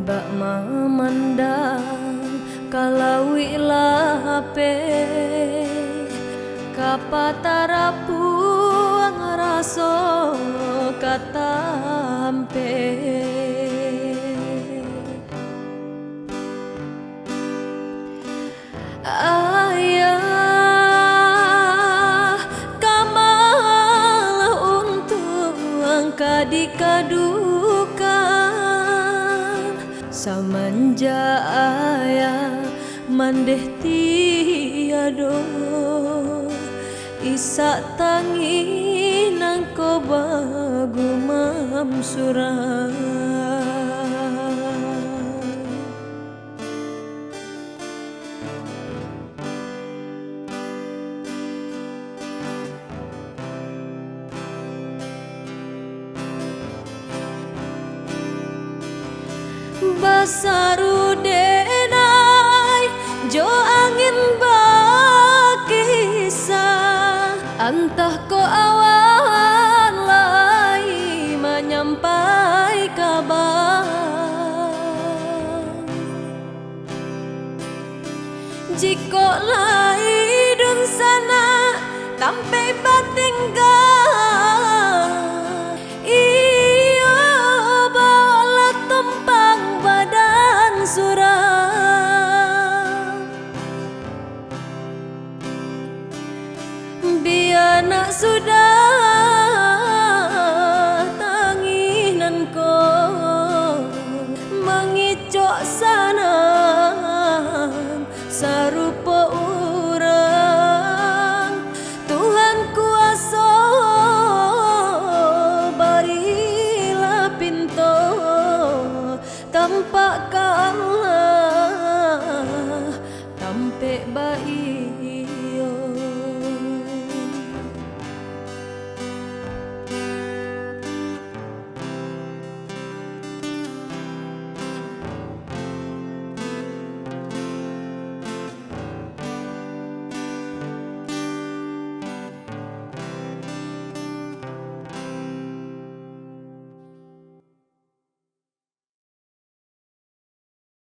bak memandang kalawi lape kapatarapu ngaraso katampe ayah kamal untung kadikadukan samanja ayah mandeh tiado isak tangi nangko bagu mamsurah basarudenai jo angin bakisah antah ko awan lai menyampai kabar jiko lai dun sana tampai batinggal iyo bawa tumpang badan surah biana sudah tanginanku mengicok sana sarupa urang Tuhan kuasa barilah pintu tampak kalah